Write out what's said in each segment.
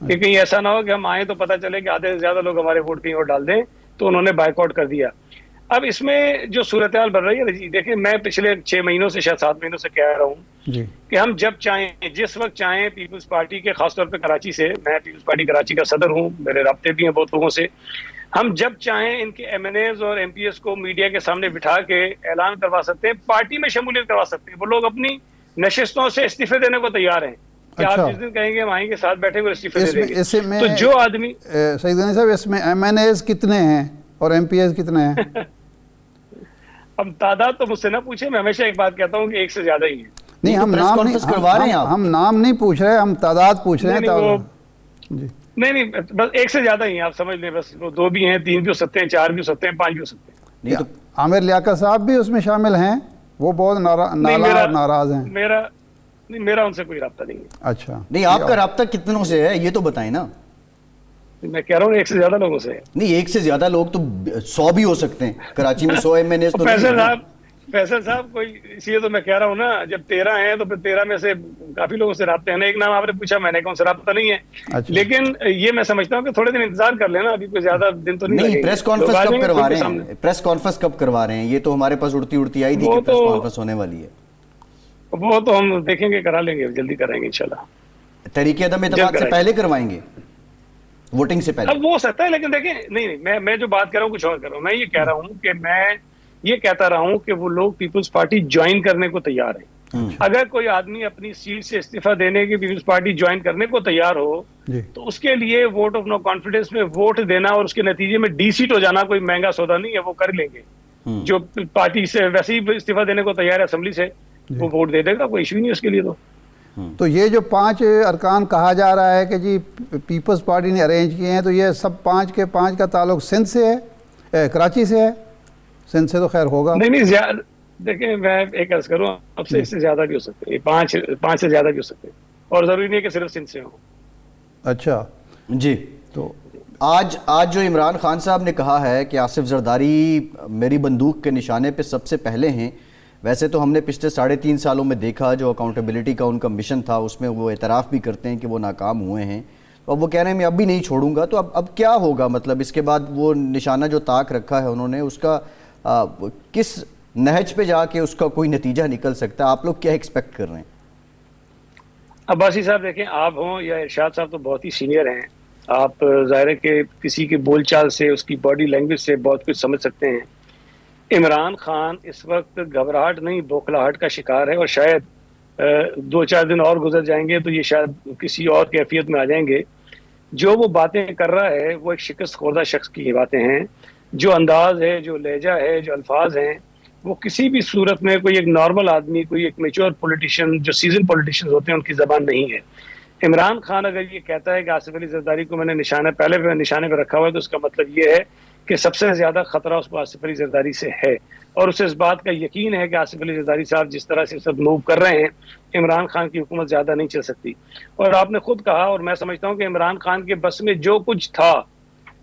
کہ کہیں ایسا نہ ہو کہ ہم آئیں تو پتہ چلے کہ آدھے سے زیادہ لوگ ہمارے ووٹ کہیں اور ڈال دیں، تو انہوں نے بائیک آؤٹ کر دیا۔ اب اس میں جو صورتحال بن رہی ہے جی، دیکھیں میں پچھلے 6 مہینوں سے شاید 7 مہینوں سے کہہ رہا ہوں جی کہ ہم جب چاہیں، جس وقت چاہیں، پیپلز پارٹی کے، خاص طور پہ کراچی سے، میں پیپلز پارٹی کراچی کا صدر ہوں، میرے رابطے بھی ہیں بہت لوگوں سے، ہم جب چاہیں ان کے ایم این ایز اور ایم پی ایس کو میڈیا کے سامنے بٹھا کے اعلان کروا سکتے ہیں، پارٹی میں شمولیت کروا سکتے ہیں۔ وہ لوگ اپنی نشستوں سے استعفے دینے کو تیار ہیں کہ آپ جس دن کہیں گے ہم آئیں گے، ساتھ بیٹھیں گے اور استعفے دے دیں گے۔ تو جو آدمی سعید غنی صاحب، اس میں ایم این ایز کتنے ہیں اور ایم پی ایز کتنے ہیں؟ اب تعداد تو مجھ سے نہ پوچھیں، میں ہمیشہ ایک بات کہتا ہوں کہ 1 سے زیادہ ہی ہیں۔ نہیں، ہم پریس نام کانفرنس کروا رہے ہیں آپ؟ ہم نام نہیں پوچھ رہے، ہم تعداد پوچھ رہے ہیں۔ جی نہیں، بس 1 سے زیادہ ہی ہیں، آپ سمجھ لیں، بس 2 بھی ہیں، 3 بھی ہو سکتے ہیں، 4 بھی ہو سکتے ہیں، 5 بھی ہو سکتے ہیں۔ نہیں تو عامر لیاقت صاحب بھی اس میں شامل ہیں، وہ بہت ناراض ہیں۔ میرا ان سے کوئی رابطہ نہیں ہے۔ اچھا، نہیں، آپ کا رابطہ کتنوں سے ہے یہ تو بتائیں نا۔ میں کہہ رہا ہوں 1 سے زیادہ لوگوں سے ہے۔ نہیں، 1 سے زیادہ لوگ تو 100 بھی ہو سکتے ہیں، کراچی میں 100 ایم این ایز تو نہیں ہیں۔ فیصل صاحب کوئی، اس لیے تو میں کہہ رہا ہوں نا، جب 13 ہیں تو پھر 13 میں سے کافی لوگوں سے رابطے ہیں نا۔ ایک نام آپ نے پوچھا، میں نے کہا ان سے رابطہ نہیں ہے، لیکن یہ میں سمجھتا ہوں کہ تھوڑے دن انتظار کر لینا، ابھی کوئی زیادہ دن تو نہیں۔ پریس کانفرنس کب کروا رہے ہیں؟ پریس کانفرنس کب کروا رہے ہیں؟ یہ تو ہمارے پاس اڑتی آئی تھی کہ پریس کانفرنس ہونے والی ہے۔ وہ تو ہم دیکھیں گے، کرا لیں گے، جلدی کریں گے انشاءاللہ۔ تحریک عدم اعتماد سے پہلے کروائیں گے، ووٹنگ سے پہلے؟ اب وہ سکتا ہے، لیکن دیکھیں، نہیں، میں جو بات کر رہا ہوں کچھ اور کر رہا ہوں۔ میں یہ کہہ رہا ہوں کہ میں یہ کہتا رہا ہوں کہ وہ لوگ پیپلز پارٹی جوائن کرنے کو تیار ہیں۔ اگر کوئی آدمی اپنی سیٹ سے استعفیٰ دینے کی پیپلز پارٹی جوائن کرنے کو تیار ہو تو اس کے لیے ووٹ آف نو کانفیڈنس میں ووٹ دینا اور اس کے نتیجے میں ڈی سیٹ ہو جانا کوئی مہنگا سودا نہیں ہے، وہ کر لیں گے۔ جو پارٹی سے ویسے ہی استعفیٰ دینے کو تیار ہے اسمبلی سے، وہ ووٹ دے دے گا، کوئی ایشو نہیں ہے اس کے لیے۔ تو یہ جو 5 ارکان کہا جا رہا ہے کہ جی پیپلز پارٹی نے ارینج کیے ہیں، تو یہ سب 5 کے 5 کا تعلق سندھ سے ہے، کراچی سے ہے؟ سندھ سے تو خیر ہوگا نہیں، زیادہ دیکھیں، میں ایک عرض کروں اب سے، اس سے زیادہ بھی ہو سکتے ہیں، 5 سے زیادہ بھی ہو سکتے ہیں، اور ضروری نہیں ہے کہ صرف سندھ سے ہوں۔ اچھا جی، تو آج جو عمران خان صاحب نے کہا ہے کہ آصف زرداری میری بندوق کے نشانے پہ سب سے پہلے ہیں، ویسے تو ہم نے پچھلے 3.5 سالوں میں دیکھا جو اکاؤنٹیبلٹی کا ان کا مشن تھا، اس میں وہ اعتراف بھی کرتے ہیں کہ وہ ناکام ہوئے ہیں، اب وہ کہہ رہے ہیں میں اب بھی نہیں چھوڑوں گا۔ تو اب کیا ہوگا؟ مطلب اس کے بعد وہ نشانہ جو طاق رکھا ہے انہوں نے، اس کا کس نہج پہ جا کے اس کا کوئی نتیجہ نکل سکتا ہے؟ آپ لوگ کیا ایکسپیکٹ کر رہے ہیں؟ عباسی صاحب دیکھیں، آپ ہوں یا ارشاد صاحب تو بہت ہی سینئر ہیں، آپ ظاہر ہے کہ کسی کی بول چال سے، اس کی باڈی لینگویج سے بہت کچھ سمجھ سکتے ہیں۔ عمران خان اس وقت گھبراہٹ نہیں، بوکھلاہٹ کا شکار ہے، اور شاید 2-4 دن اور گزر جائیں گے تو یہ شاید کسی اور کیفیت میں آ جائیں گے۔ جو وہ باتیں کر رہا ہے وہ ایک شکست خوردہ شخص کی باتیں ہیں، جو انداز ہے، جو لہجہ ہے، جو الفاظ ہیں، وہ کسی بھی صورت میں کوئی ایک نارمل آدمی، کوئی ایک میچور پولیٹیشین، جو سیزن پولیٹیشینز ہوتے ہیں، ان کی زبان نہیں ہے۔ عمران خان اگر یہ کہتا ہے کہ آصف علی زرداری کو میں نے نشانے پہ رکھا ہوا ہے، تو اس کا مطلب یہ ہے کہ سب سے زیادہ خطرہ اس کو آصف علی زرداری سے ہے، اور اسے اس بات کا یقین ہے کہ آصف علی زرداری صاحب جس طرح سے سب موو کر رہے ہیں، عمران خان کی حکومت زیادہ نہیں چل سکتی۔ اور آپ نے خود کہا، اور میں سمجھتا ہوں کہ عمران خان کے بس میں جو کچھ تھا،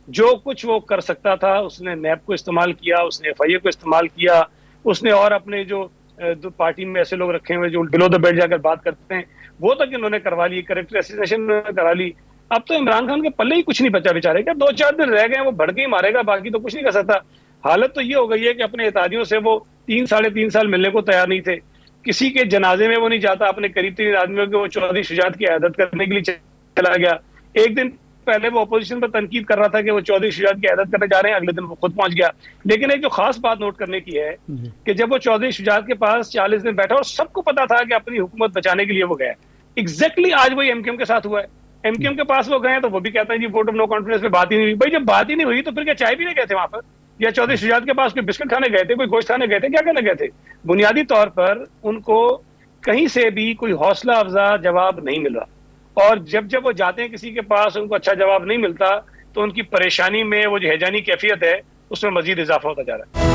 جو کچھ وہ کر سکتا تھا، اس نے نیب کو استعمال کیا، اس نے ایف آئی اے کو استعمال کیا، اس نے اور اپنے جو پارٹی میں ایسے لوگ رکھے ہوئے جو بلو دا بیلٹ جا کر بات کرتے ہیں، وہ تک انہوں نے کروا لی، کریکٹر اسیسینیشن کروا لی۔ اب تو عمران خان کے پلے ہی کچھ نہیں بچا بیچارے کا، 2-4 دن رہ گئے، وہ بھڑکے ہی مارے گا، باقی تو کچھ نہیں کر سکتا۔ حالت تو یہ ہو گئی ہے کہ اپنے اتحادیوں سے وہ 3-3.5 سال ملنے کو تیار نہیں تھے، کسی کے جنازے میں وہ نہیں جاتا، اپنے قریب ترین آدمیوں کے وہ چودھری شجاعت کی عیادت کرنے کے لیے چلا گیا۔ ایک دن پہلے وہ اپوزیشن پر تنقید کر رہا تھا کہ وہ چودھری شجاعت کی عیادت کرنے جا رہے ہیں، اگلے دن وہ خود پہنچ گیا۔ لیکن ایک جو خاص بات نوٹ کرنے کی ہے کہ جب وہ چودھری شجاعت کے پاس 40 دن بیٹھا اور سب کو پتا تھا کہ اپنی حکومت بچانے کے لیے وہ گیا، ایگزیکٹلی آج وہی ایم کیو ایم کے ساتھ ہوا ہے۔ ایم کیو ایم کے پاس وہ گئے تو وہ بھی کہتا ہے جی ووٹ آف نو کانفیڈنس پہ بات ہی نہیں ہوئی۔ بھائی جب بات ہی نہیں ہوئی تو پھر کیا چائے پینے گئے تھے وہاں پر، یا چودھری شجاعت کے پاس کوئی بسکٹ کھانے گئے تھے، کوئی گوشت کھانے گئے تھے، کیا کرنے گئے تھے؟ بنیادی طور پر ان کو کہیں سے بھی کوئی حوصلہ افزا جواب نہیں ملا، اور جب وہ جاتے ہیں کسی کے پاس ان کو اچھا جواب نہیں ملتا تو ان کی پریشانی میں وہ جو ہیجانی کیفیت ہے اس میں مزید اضافہ ہوتا جا رہا ہے۔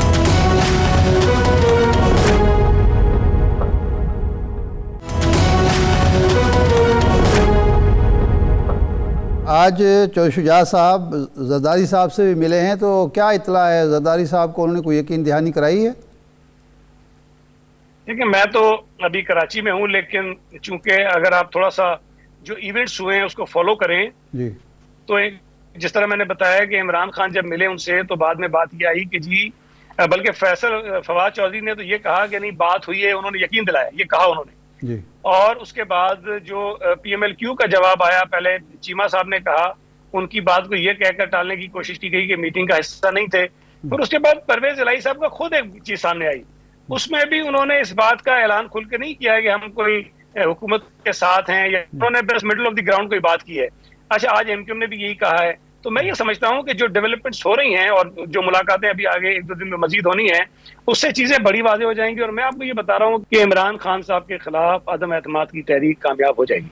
آج چودھری شجاعت صاحب زرداری صاحب سے بھی ملے ہیں، تو کیا اطلاع ہے؟ زرداری صاحب کو انہوں نے کوئی یقین دہانی کرائی ہے؟ دیکھیں، میں تو ابھی کراچی میں ہوں، لیکن چونکہ اگر آپ تھوڑا سا جو ایونٹس ہوئے ہیں اس کو فالو کریں. جی تو جس طرح میں نے بتایا کہ عمران خان جب ملے ان سے تو بعد میں بات یہ آئی کہ جی بلکہ فواد چودھری نے تو یہ کہا کہ نہیں بات ہوئی ہے, انہوں نے یقین دلایا, یہ کہا انہوں نے. جی اور اس کے بعد جو پی ایم ایل کیو کا جواب آیا, پہلے چیمہ صاحب نے کہا, ان کی بات کو یہ کہہ کر ٹالنے کی کوشش کی گئی کہ میٹنگ کا حصہ نہیں تھے. پھر اس کے بعد پرویز الہی صاحب کا خود ایک چیز سامنے آئی, اس میں بھی انہوں نے اس بات کا اعلان کھل کے نہیں کیا کہ ہم کوئی حکومت کے ساتھ ہیں, یا انہوں نے بس مڈل آف دی گراؤنڈ کوئی بات کی ہے. اچھا آج ایم کیو ایم نے بھی یہی کہا ہے. تو میں یہ سمجھتا ہوں کہ جو ڈیولپمنٹس ہو رہی ہیں اور جو ملاقاتیں ابھی آگے ایک دو دن میں مزید ہونی ہیں, اس سے چیزیں بڑی واضح ہو جائیں گی. اور میں آپ کو یہ بتا رہا ہوں کہ عمران خان صاحب کے خلاف عدم اعتماد کی تحریک کامیاب ہو جائے گی.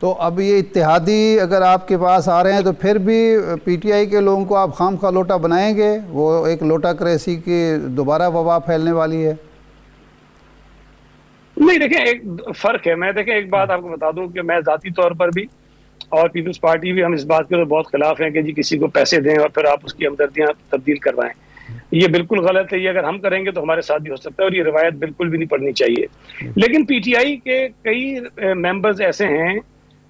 تو اب یہ اتحادی اگر آپ کے پاس آ رہے ہیں تو پھر بھی پی ٹی آئی کے لوگوں کو آپ خام خواہ لوٹا بنائیں گے؟ وہ ایک لوٹا کریسی کی دوبارہ وبا پھیلنے والی ہے. نہیں دیکھیں ایک فرق ہے. میں دیکھیں ایک بات آپ کو بتا دوں کہ میں ذاتی طور پر بھی اور پیپلز پارٹی بھی ہم اس بات کے بہت خلاف ہیں کہ جی کسی کو پیسے دیں اور پھر آپ اس کی ہمدردیاں تبدیل کروائیں. یہ بالکل غلط ہے. یہ اگر ہم کریں گے تو ہمارے ساتھ بھی ہو سکتا ہے, اور یہ روایت بالکل بھی نہیں پڑنی چاہیے. لیکن پی ٹی آئی کے کئی ممبرز ایسے ہیں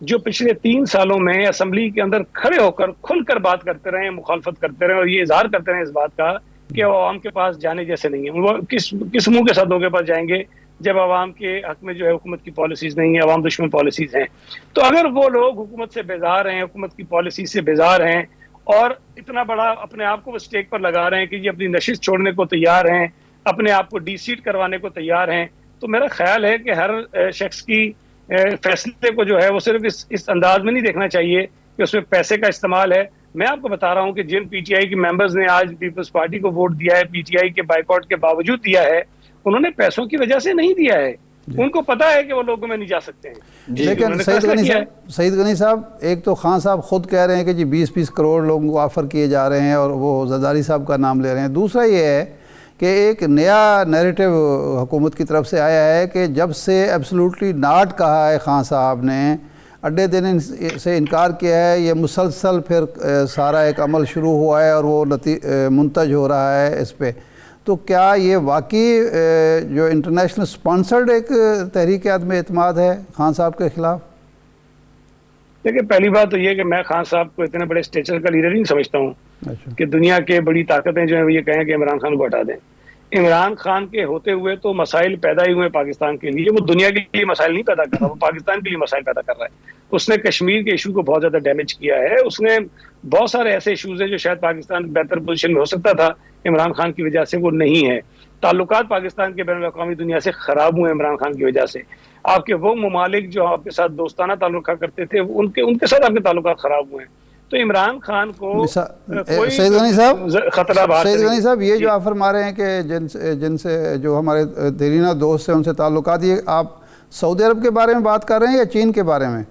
جو پچھلے 3 سالوں میں اسمبلی کے اندر کھڑے ہو کر کھل کر بات کرتے رہے, مخالفت کرتے رہے, اور یہ اظہار کرتے رہے اس بات کا کہ وہ عوام کے پاس جانے جیسے نہیں ہیں. وہ کس منہ کے ساتھ لوگوں کے پاس جائیں گے جب عوام کے حق میں جو ہے حکومت کی پالیسیز نہیں ہیں, عوام دشمن پالیسیز ہیں. تو اگر وہ لوگ حکومت سے بیزار ہیں, حکومت کی پالیسیز سے بیزار ہیں, اور اتنا بڑا اپنے آپ کو اسٹیک پر لگا رہے ہیں کہ یہ اپنی نشست چھوڑنے کو تیار ہیں, اپنے آپ کو ڈی سیٹ کروانے کو تیار ہیں, تو میرا خیال ہے کہ ہر شخص کی فیصلے کو جو ہے وہ صرف اس انداز میں نہیں دیکھنا چاہیے کہ اس میں پیسے کا استعمال ہے. میں آپ کو بتا رہا ہوں کہ جن پی ٹی آئی کے ممبرز نے آج پیپلز پارٹی کو ووٹ دیا ہے, پی ٹی آئی کے بائیکاٹ کے باوجود دیا ہے, انہوں نے پیسوں کی وجہ سے نہیں دیا ہے. ان کو پتا ہے کہ وہ لوگوں میں نہیں جا سکتے ہیں. لیکن سعید غنی صاحب, ایک تو خان صاحب خود کہہ رہے ہیں کہ جی 20-20 کروڑ لوگوں کو آفر کیے جا رہے ہیں اور وہ زرداری صاحب کا نام لے رہے ہیں. دوسرا یہ ہے کہ ایک نیا نیریٹو حکومت کی طرف سے آیا ہے کہ جب سے ایبسلوٹلی ناٹ کہا ہے خان صاحب نے, اڈے دینے سے انکار کیا ہے, یہ مسلسل پھر سارا ایک عمل شروع ہوا ہے اور وہ منتج ہو رہا ہے اس پہ. تو کیا یہ واقعی جو انٹرنیشنل سپانسرڈ ایک تحریک عدم اعتماد ہے خان صاحب کے خلاف؟ دیکھیں پہلی بات تو یہ کہ میں خان صاحب کو اتنے بڑے اسٹیچر کا لیڈر نہیں سمجھتا ہوں کہ دنیا کے بڑی طاقتیں جو ہیں وہ یہ کہیں کہ عمران خان کو ہٹا دیں. عمران خان کے ہوتے ہوئے تو مسائل پیدا ہی ہوئے پاکستان کے لیے. وہ دنیا کے لیے مسائل نہیں پیدا کر رہا, وہ پاکستان کے لیے مسائل پیدا کر رہا ہے. اس نے کشمیر کے ایشو کو بہت زیادہ ڈیمیج کیا ہے. اس نے بہت سارے ایسے ایشوز ہیں جو شاید پاکستان بہتر پوزیشن میں ہو سکتا تھا, عمران خان کی وجہ سے وہ نہیں ہے. تعلقات پاکستان کے بین الاقوامی دنیا سے خراب ہوئے عمران خان کی وجہ سے. آپ کے وہ ممالک جو آپ کے ساتھ دوستانہ تعلق کرتے تھے ان کے ساتھ آپ کے تعلقات خراب ہوئے ہیں. تو عمران خان کو سعید غنی صاحب یہ جو آپ فرما رہے ہیں کہ جن سے جو ہمارے دیرینہ دوست ہیں ان سے تعلقات, یہ آپ سعودی عرب کے بارے میں بات کر رہے ہیں یا چین کے بارے میں؟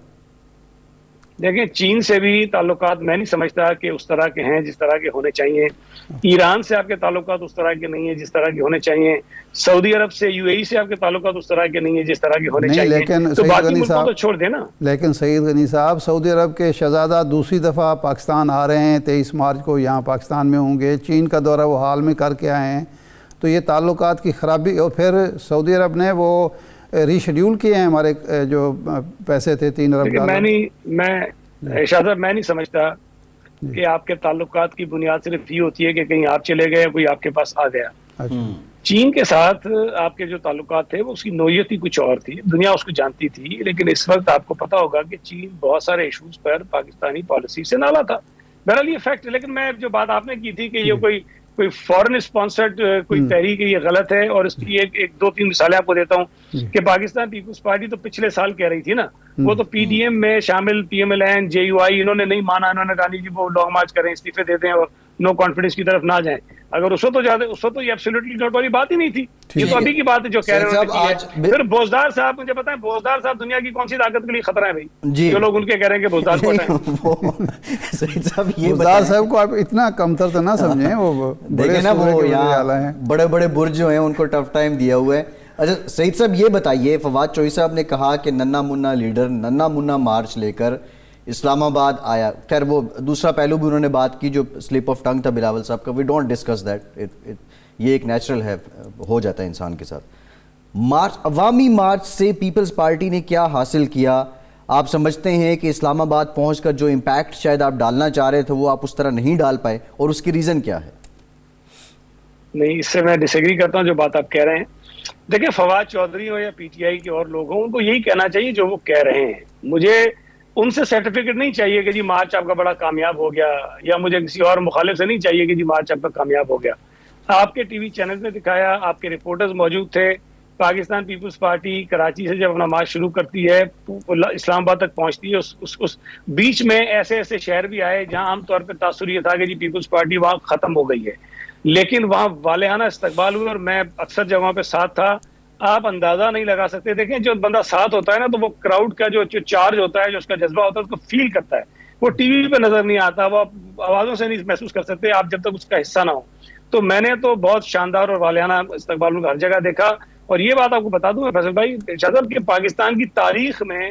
دیکھیں چین سے بھی تعلقات میں نہیں سمجھتا کہ اس طرح کے ہیں جس طرح کے ہونے چاہیے. ایران سے آپ کے تعلقات اس طرح کے نہیں ہیں جس طرح کے ہونے چاہیے. سعودی عرب سے یو اے ای سے آپ کے تعلقات اس طرح کے نہیں ہیں جس طرح کے ہونے چاہیے. تو باقی ملکوں کو چھوڑ دینا. لیکن سعید غنی صاحب, سعودی عرب کے شہزادہ دوسری دفعہ پاکستان آ رہے ہیں, 23 مارچ کو یہاں پاکستان میں ہوں گے. چین کا دورہ وہ حال میں کر کے آئے ہیں. تو یہ تعلقات کی خرابی, اور پھر سعودی عرب نے وہ ری شیڈیول کیے ہیں ہمارے جو پیسے تھے 3 ارب ڈالر. میں نہیں سمجھتا کہ آپ کے تعلقات کی بنیاد صرف یہ ہوتی ہے کہ کہیں آپ چلے گئے, کوئی آپ کے پاس آ گیا. چین کے ساتھ آپ کے جو تعلقات تھے وہ اس کی نوعیت ہی کچھ اور تھی, دنیا اس کو جانتی تھی. لیکن اس وقت آپ کو پتا ہوگا کہ چین بہت سارے ایشوز پر پاکستانی پالیسی سے نالا تھا. بہرحال یہ فیکٹ ہے. لیکن میں جو بات آپ نے کی تھی کہ یہ کوئی فورن اسپانسرڈ کوئی تحریک ہے, یہ غلط ہے. اور اس کی ایک 2-3 مثالیں آپ کو دیتا ہوں کہ پاکستان پیپلز پارٹی تو پچھلے سال کہہ رہی تھی نا, وہ تو پی ڈی ایم میں شامل P M L N J U I انہوں نے نہیں مانا. انہوں نے کہا نہیں جی وہ لانگ مارچ کریں, استعفے دے دیں اور نو کانفیڈنس کی طرف نہ جائیں. اگر اس وقت تو یہ ایبسولوٹلی نوٹ والی بات ہی نہیں تھی. یہ تو ابھی کی بات ہے جو کہہ رہے ہیں. پھر بوزدار صاحب مجھے پتہ ہے, بوزدار صاحب دنیا کی کون سی طاقت کے لیے خطرہ ہے بھائی, جو لوگ ان کے کہہ رہے ہیں کہ بوزدار کو ہٹائیں. بوزدار صاحب کو آپ اتنا کمتر تو نہ سمجھیں, وہ دیکھیں نا وہ یہاں بڑے بڑے برج جو ہیں ان کو ٹف ٹائم دیا ہوا ہے. اچھا سعید صاحب یہ بتائیے, فواد چوہدری صاحب نے کہا کہ ننا منا لیڈر ننا منا مارچ لے کر اسلام آباد آیا. خیر وہ دوسرا پہلو بھی انہوں نے بات کی جو سلپ آف ٹنگ تھا بلاول صاحب کا, وی ڈونٹ ڈسکس دیٹ, یہ ایک نیچرل ہے, ہو جاتا ہے انسان کے ساتھ. مارچ, عوامی مارچ سے پیپلز پارٹی نے کیا حاصل کیا؟ آپ سمجھتے ہیں کہ اسلام آباد پہنچ کر جو امپیکٹ شاید آپ ڈالنا چاہ رہے تھے وہ آپ اس طرح نہیں ڈال پائے، اور اس کی ریزن کیا ہے؟ نہیں، اس سے میں ڈس ایگری کرتا ہوں جو بات آپ کہہ رہے ہیں. دیکھیں، فواد چودھری ہو یا پی ٹی آئی کے اور لوگ ہوں، ان کو یہی کہنا چاہیے جو وہ کہہ رہے ہیں. مجھے ان سے سرٹیفکیٹ نہیں چاہیے کہ جی مارچ آپ کا بڑا کامیاب ہو گیا، یا مجھے کسی اور مخالف سے نہیں چاہیے کہ جی مارچ آپ کا کامیاب ہو گیا. آپ کے ٹی وی چینل نے دکھایا، آپ کے رپورٹرز موجود تھے. پاکستان پیپلز پارٹی کراچی سے جب اپنا مارچ شروع کرتی ہے، اسلام آباد تک پہنچتی ہے، اس بیچ میں ایسے ایسے شہر بھی آئے جہاں عام طور پہ تاثر یہ تھا کہ جی پیپلز پارٹی وہاں ختم ہو گئی ہے، لیکن وہاں والہانہ استقبال ہوئے، اور میں اکثر جگہوں پہ ساتھ تھا. آپ اندازہ نہیں لگا سکتے. دیکھیں، جو بندہ ساتھ ہوتا ہے نا، تو وہ کراؤڈ کا جو چارج ہوتا ہے، جو اس کا جذبہ ہوتا ہے، اس کو فیل کرتا ہے. وہ ٹی وی پہ نظر نہیں آتا، وہ آوازوں سے نہیں محسوس کر سکتے آپ جب تک اس کا حصہ نہ ہو. تو میں نے تو بہت شاندار اور والہانہ استقبال ان کا ہر جگہ دیکھا. اور یہ بات آپ کو بتا دوں فیصل بھائی شادب، کہ پاکستان کی تاریخ میں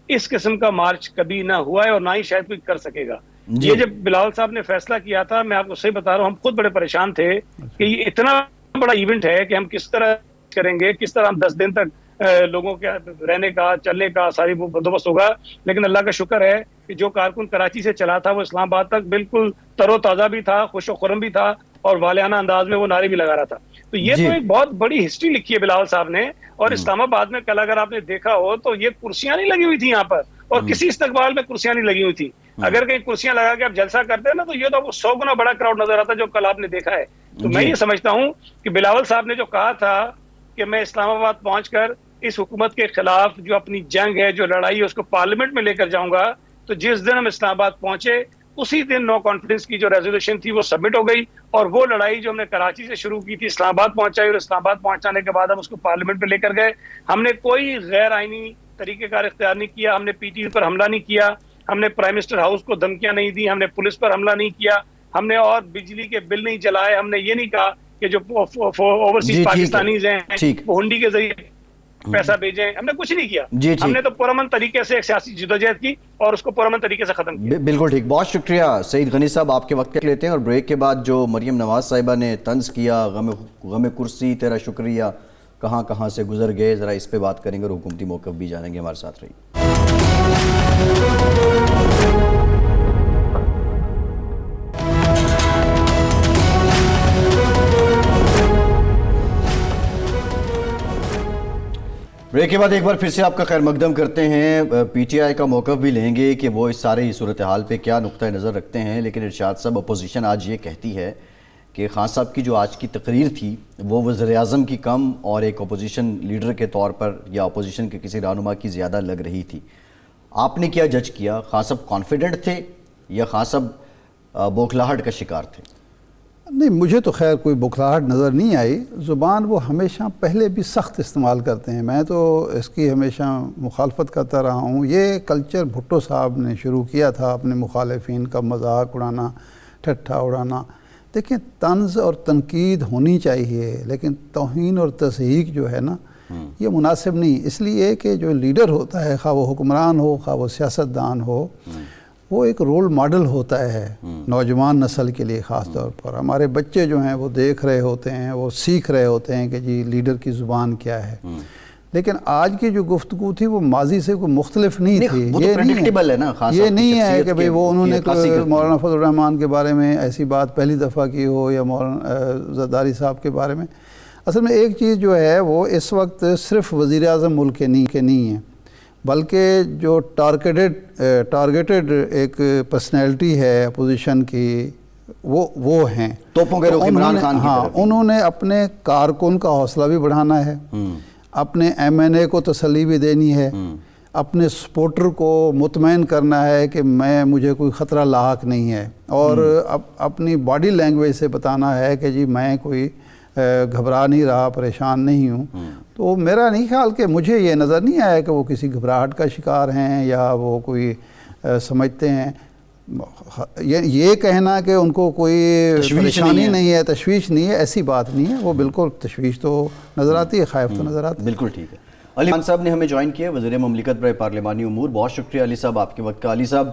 اس قسم کا مارچ کبھی نہ ہوا ہے اور نہ ہی شاید کوئی کر سکے گا. یہ جب بلاول صاحب نے فیصلہ کیا تھا، میں آپ کو صحیح بتا رہا ہوں، ہم خود بڑے پریشان تھے کہ یہ اتنا بڑا ایونٹ ہے کہ ہم کس طرح کریں گے، کس طرح ہم 10 دن تک لوگوں کے رہنے کا، چلنے کا ساری بندوبست ہوگا. لیکن اللہ کا شکر ہے کہ جو کارکن کراچی سے چلا تھا وہ اسلام آباد تک بالکل تر و تازہ بھی تھا، خوش و خرم بھی تھا، اور والہانہ انداز میں وہ نعرے بھی لگا رہا تھا. تو یہ تو ایک بہت بڑی ہسٹری لکھی ہے بلاول صاحب نے. اور اسلام آباد میں کل اگر آپ نے دیکھا ہو تو یہ کرسیاں نہیں لگی ہوئی تھی یہاں پر، اور کسی استقبال میں کرسیاں نہیں لگی ہوئی تھی. اگر کہیں کرسیاں لگا کے آپ جلسہ کرتے ہیں نا، تو یہ تو 100 گنا بڑا کراؤڈ نظر آتا ہے جو کل آپ نے دیکھا ہے. تو میں یہ سمجھتا ہوں کہ بلاول صاحب نے جو کہا تھا کہ میں اسلام آباد پہنچ کر اس حکومت کے خلاف جو اپنی جنگ ہے، جو لڑائی ہے، اس کو پارلیمنٹ میں لے کر جاؤں گا. تو جس دن ہم اسلام آباد پہنچے اسی دن نو کانفیڈنس کی جو ریزولوشن تھی وہ سبمٹ ہو گئی. اور وہ لڑائی جو ہم نے کراچی سے شروع کی تھی، اسلام آباد پہنچائی، اور اسلام آباد پہنچانے کے بعد ہم اس کو پارلیمنٹ میں لے کر گئے. ہم نے کوئی غیر آئینی طریقہ کار اختیار نہیں کیا، ہم نے پی ٹی وی پر حملہ نہیں کیا، ہم نے پرائم منسٹر ہاؤس کو دھمکیاں نہیں دی، ہم نے پولیس پر حملہ نہیں کیا، ہم نے اور بجلی کے بل نہیں چلائے، ہم نے یہ نہیں کہا کہ جو اوورسیز پاکستانیز ہیں وہ ہنڈی کے ذریعے پیسہ بھیجیں. ہم نے کچھ نہیں کیا. ہم نے تو پرامن طریقے سے ایک سیاسی جدوجہد کی اور اس کو پرامن طریقے سے ختم کیا. بالکل ٹھیک. بہت شکریہ سعید غنی صاحب، آپ کے وقت لیتے ہیں. اور بریک کے بعد جو مریم نواز صاحبہ نے طنز کیا، غم کرسی تیرا شکریہ کہاں کہاں سے گزر گئے، ذرا اس پہ بات کریں گے اور حکومتی موقف بھی جانیں گے. ہمارے ساتھ رہیے. بریک کے بعد ایک بار پھر سے آپ کا خیر مقدم کرتے ہیں. پی ٹی آئی کا موقف بھی لیں گے کہ وہ اس سارے صورتحال پہ کیا نقطہ نظر رکھتے ہیں. لیکن ارشاد صاحب، اپوزیشن آج یہ کہتی ہے کہ خان صاحب کی جو آج کی تقریر تھی وہ وزیر اعظم کی کم اور ایک اپوزیشن لیڈر کے طور پر یا اپوزیشن کے کسی رہنما کی زیادہ لگ رہی تھی. آپ نے کیا جج کیا؟ خان صاحب کانفیڈنٹ تھے یا خان صاحب بوکھلاہٹ کا شکار تھے؟ نہیں، مجھے تو خیر کوئی بوکھلاہٹ نظر نہیں آئی. زبان وہ ہمیشہ پہلے بھی سخت استعمال کرتے ہیں، میں تو اس کی ہمیشہ مخالفت کرتا رہا ہوں. یہ کلچر بھٹو صاحب نے شروع کیا تھا، اپنے مخالفین کا مذاق اڑانا، ٹھٹھا اڑانا. دیکھیں، طنز اور تنقید ہونی چاہیے، لیکن توہین اور تضحیک جو ہے نا، یہ مناسب نہیں. اس لیے کہ جو لیڈر ہوتا ہے، خواہ وہ حکمران ہو، خواہ وہ سیاستدان ہو، وہ ایک رول ماڈل ہوتا ہے نوجوان نسل کے لیے. خاص طور پر ہمارے بچے جو ہیں وہ دیکھ رہے ہوتے ہیں، وہ سیکھ رہے ہوتے ہیں کہ جی لیڈر کی زبان کیا ہے. لیکن آج کی جو گفتگو تھی وہ ماضی سے کوئی مختلف نہیں تھی. یہ نہیں ہے کہ بھئی وہ انہوں نے مولانا فضل الرحمان کے بارے میں ایسی بات پہلی دفعہ کی ہو، یا مولانا زرداری صاحب کے بارے میں. اصل میں ایک چیز جو ہے وہ اس وقت صرف وزیر اعظم ملک کے نہیں ہے، بلکہ جو ٹارگیٹڈ ایک پرسنالٹی ہے اپوزیشن کی، وہ ہیں توپوں کے رخ عمران خان کی طرف. انہوں نے اپنے کارکن کا حوصلہ بھی بڑھانا ہے، اپنے ایم این اے کو تسلی بھی دینی ہے، اپنے سپورٹر کو مطمئن کرنا ہے کہ مجھے کوئی خطرہ لاحق نہیں ہے، اور اپنی باڈی لینگویج سے بتانا ہے کہ جی میں کوئی گھبرا نہیں رہا، پریشان نہیں ہوں. تو میرا نہیں خیال کہ مجھے یہ نظر نہیں آیا کہ وہ کسی گھبراہٹ کا شکار ہیں یا وہ کوئی سمجھتے ہیں. یہ کہنا کہ ان کو کوئی پریشانی نہیں ہے، تشویش نہیں ہے، ایسی بات نہیں ہے. وہ بالکل تشویش تو نظر آتی ہے، خائف تو نظر آتی ہے. بالکل ٹھیک ہے. علی خان صاحب نے ہمیں جوائن کیا، وزیر مملکت برائے پارلیمانی امور. بہت شکریہ علی صاحب آپ کے وقت کا. علی صاحب،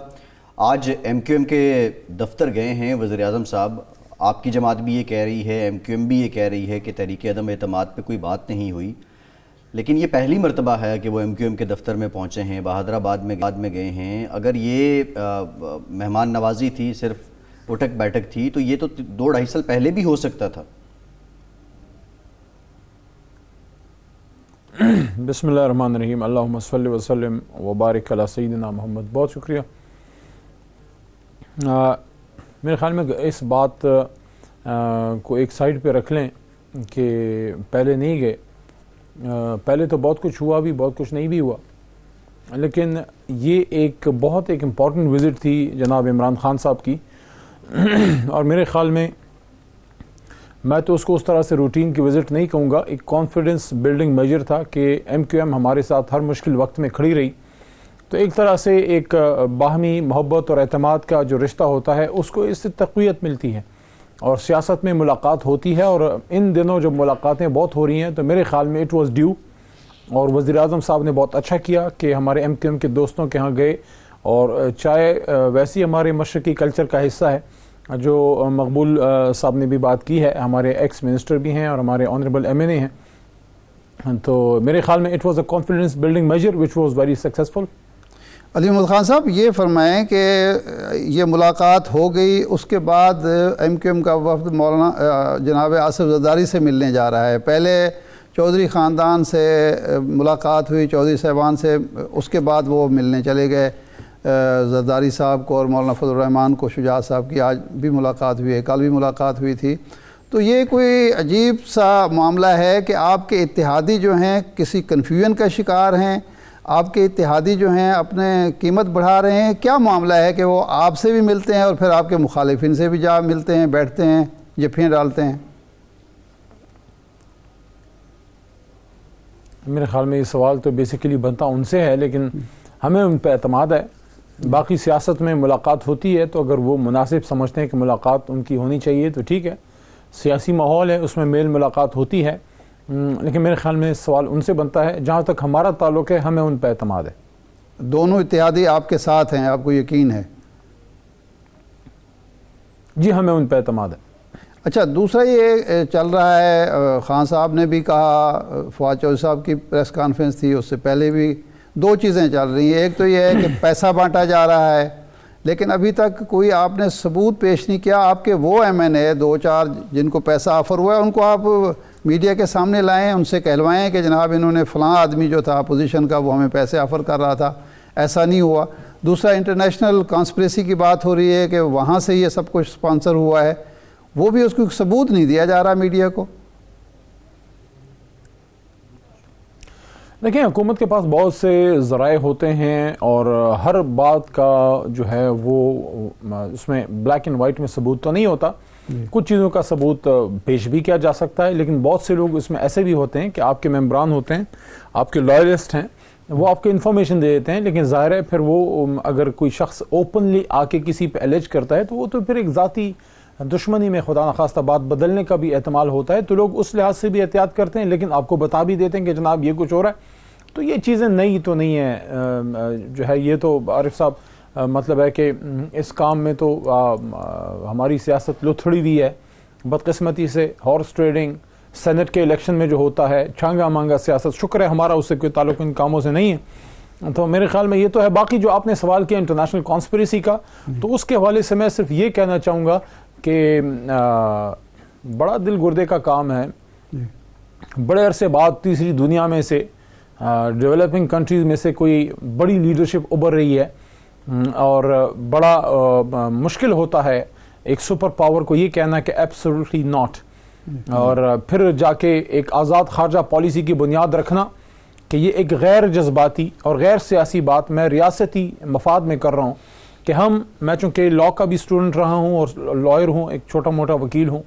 آج ایم کیو ایم کے دفتر گئے ہیں وزیر اعظم صاحب. آپ کی جماعت بھی یہ کہہ رہی ہے، ایم کیو ایم بھی یہ کہہ رہی ہے کہ تحریک عدم اعتماد پہ کوئی بات نہیں ہوئی، لیکن یہ پہلی مرتبہ ہے کہ وہ ایم کیو ایم کے دفتر میں پہنچے ہیں, بہادر آباد میں گئے ہیں. اگر یہ مہمان نوازی تھی, صرف اٹھک بیٹھک تھی, تو یہ تو 2-2.5 سال پہلے بھی ہو سکتا تھا. بسم اللہ الرحمن الرحیم. اللہم صلی وسلم وبارک علی سیدنا محمد. بہت شکریہ. میرے خیال میں اس بات کو ایک سائڈ پہ رکھ لیں کہ پہلے نہیں گئے. پہلے تو بہت کچھ ہوا بھی, بہت کچھ نہیں بھی ہوا, لیکن یہ ایک بہت امپورٹنٹ وزٹ تھی جناب عمران خان صاحب کی. اور میرے خیال میں تو اس کو اس طرح سے روٹین کی وزٹ نہیں کہوں گا, ایک کانفیڈنس بلڈنگ میجر تھا کہ ایم کیو ایم ہمارے ساتھ ہر مشکل وقت میں کھڑی رہی. تو ایک طرح سے ایک باہمی محبت اور اعتماد کا جو رشتہ ہوتا ہے اس کو اس سے تقویت ملتی ہے, اور سیاست میں ملاقات ہوتی ہے. اور ان دنوں جب ملاقاتیں بہت ہو رہی ہیں تو میرے خیال میں اٹ واز ڈیو, اور وزیر اعظم صاحب نے بہت اچھا کیا کہ ہمارے ایم کیو ایم کے دوستوں کے ہاں گئے. اور چاہے ویسی ہمارے مشرقی کلچر کا حصہ ہے, جو مقبول صاحب نے بھی بات کی ہے, ہمارے ایکس منسٹر بھی ہیں اور ہمارے آنریبل ایم این اے ہیں, تو میرے خیال میں it was a confidence building measure which was very successful. Ali Muhammad Khan صاحب یہ فرمائیں کہ یہ ملاقات ہو گئی, اس کے بعد ایم کیو ایم کا وفد مولانا جناب آصف زرداری سے ملنے جا رہا ہے. پہلے چودھری خاندان سے ملاقات ہوئی, چودھری صاحبان سے, اس کے بعد وہ ملنے چلے گئے زرداری صاحب کو, اور مولانا فضل الرحمان کو, شجاعت صاحب کی آج بھی ملاقات ہوئی ہے, کل بھی ملاقات ہوئی تھی. تو یہ کوئی عجیب سا معاملہ ہے کہ آپ کے اتحادی جو ہیں کسی کنفیوژن کا شکار ہیں, آپ کے اتحادی جو ہیں اپنے قیمت بڑھا رہے ہیں. کیا معاملہ ہے کہ وہ آپ سے بھی ملتے ہیں اور پھر آپ کے مخالفین سے بھی جا ملتے ہیں, بیٹھتے ہیں, جفیاں ڈالتے ہیں؟ میرے خیال میں یہ سوال تو بیسیکلی بنتا ان سے ہے, لیکن ہمیں ان پہ اعتماد ہے. باقی سیاست میں ملاقات ہوتی ہے تو اگر وہ مناسب سمجھتے ہیں کہ ملاقات ان کی ہونی چاہیے تو ٹھیک ہے, سیاسی ماحول ہے اس میں میل ملاقات ہوتی ہے. لیکن میرے خیال میں سوال ان سے بنتا ہے. جہاں تک ہمارا تعلق ہے ہمیں ان پہ اعتماد ہے. دونوں اتحادی آپ کے ساتھ ہیں, آپ کو یقین ہے؟ جی ہمیں ان پہ اعتماد ہے. اچھا, دوسرا یہ چل رہا ہے, خان صاحب نے بھی کہا, فواد چودھری صاحب کی پریس کانفرنس تھی, اس سے پہلے بھی 2 چیزیں چل رہی ہیں. ایک تو یہ ہے کہ پیسہ بانٹا جا رہا ہے, لیکن ابھی تک کوئی آپ نے ثبوت پیش نہیں کیا. آپ کے وہ ایم این اے 2-4 جن کو پیسہ آفر ہوا ہے ان کو آپ میڈیا کے سامنے لائیں, ان سے کہلوائیں کہ جناب انہوں نے فلاں آدمی جو تھا اپوزیشن کا وہ ہمیں پیسے آفر کر رہا تھا, ایسا نہیں ہوا. دوسرا, انٹرنیشنل کانسپریسی کی بات ہو رہی ہے کہ وہاں سے یہ سب کچھ سپانسر ہوا ہے, وہ بھی اس کو ثبوت نہیں دیا جا رہا میڈیا کو. دیکھیں, حکومت کے پاس بہت سے ذرائع ہوتے ہیں اور ہر بات کا جو ہے وہ اس میں بلیک اینڈ وائٹ میں ثبوت تو نہیں ہوتا. کچھ چیزوں کا ثبوت پیش بھی کیا جا سکتا ہے, لیکن بہت سے لوگ اس میں ایسے بھی ہوتے ہیں کہ آپ کے ممبران ہوتے ہیں, آپ کے لائلسٹ ہیں, وہ آپ کو انفارمیشن دے دیتے ہیں, لیکن ظاہر ہے پھر وہ اگر کوئی شخص اوپنلی آ کے کسی پہ الیج کرتا ہے تو وہ تو پھر ایک ذاتی دشمنی میں خدا نخواستہ بات بدلنے کا بھی احتمال ہوتا ہے. تو لوگ اس لحاظ سے بھی احتیاط کرتے ہیں, لیکن آپ کو بتا بھی دیتے ہیں کہ جناب یہ کچھ ہو رہا ہے. تو یہ چیزیں نئی تو نہیں ہیں جو ہے. یہ تو عارف صاحب مطلب ہے کہ اس کام میں تو ہماری سیاست لتھڑی ہوئی ہے بدقسمتی سے. ہارس ٹریڈنگ سینٹ کے الیکشن میں جو ہوتا ہے, چھانگا مانگا سیاست, شکر ہے ہمارا اس سے کوئی تعلق ان کاموں سے نہیں ہے. تو میرے خیال میں یہ تو ہے. باقی جو آپ نے سوال کیا انٹرنیشنل کانسپریسی کا, تو اس کے حوالے سے میں صرف یہ کہنا چاہوں گا کہ بڑا دل گردے کا کام ہے. بڑے عرصے بعد تیسری دنیا میں سے, ڈیولپنگ کنٹریز میں سے کوئی بڑی لیڈرشپ ابھر رہی ہے, اور بڑا مشکل ہوتا ہے ایک سپر پاور کو یہ کہنا کہ ایبسولوٹلی ناٹ, اور پھر جا کے ایک آزاد خارجہ پالیسی کی بنیاد رکھنا کہ یہ ایک غیر جذباتی اور غیر سیاسی بات میں ریاستی مفاد میں کر رہا ہوں. کہ میں چونکہ لاء کا بھی اسٹوڈنٹ رہا ہوں اور لائر ہوں, ایک چھوٹا موٹا وکیل ہوں,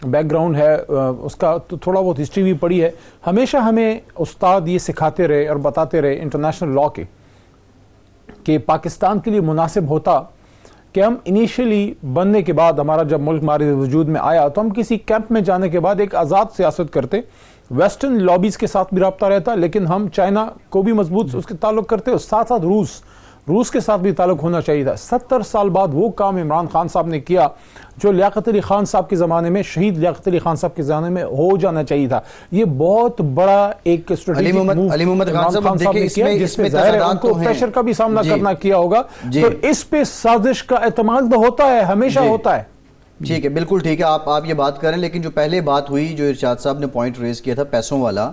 بیک گراؤنڈ ہے اس کا, تو تھوڑا بہت ہسٹری بھی پڑھی ہے. ہمیشہ ہمیں استاد یہ سکھاتے رہے اور بتاتے رہے انٹرنیشنل لاء کے کہ پاکستان کے لیے مناسب ہوتا کہ ہم انیشلی بننے کے بعد, ہمارا جب ملک ہمارے وجود میں آیا تو ہم کسی کیمپ میں جانے کے بعد ایک آزاد سیاست کرتے, ویسٹرن لابیز کے ساتھ بھی رابطہ رہتا, لیکن ہم چائنا کو بھی مضبوط اس کے تعلق کرتے, اور ساتھ ساتھ روس روس کے ساتھ بھی تعلق ہونا چاہیے تھا. 70 سال بعد وہ کام عمران خان صاحب نے کیا جو لیاقت علی خان صاحب کے زمانے میں, شہید لیاقت علی خان صاحب کے زمانے میں ہو جانا چاہیے تھا. یہ بہت بڑا ایک اسٹریٹجک موو علی محمد خان صاحب نے کیا جس پہ ظاہر ہے ان کو پریشر کا بھی سامنا کرنا کیا ہوگا. تو اس پہ سازش کا اعتماد ہوتا ہے, ہمیشہ ہوتا ہے. ٹھیک ہے, بالکل ٹھیک ہے, آپ یہ بات کریں, لیکن جو پہلے بات ہوئی جو ارشاد صاحب نے پوائنٹ ریز کیا تھا پیسوں والا,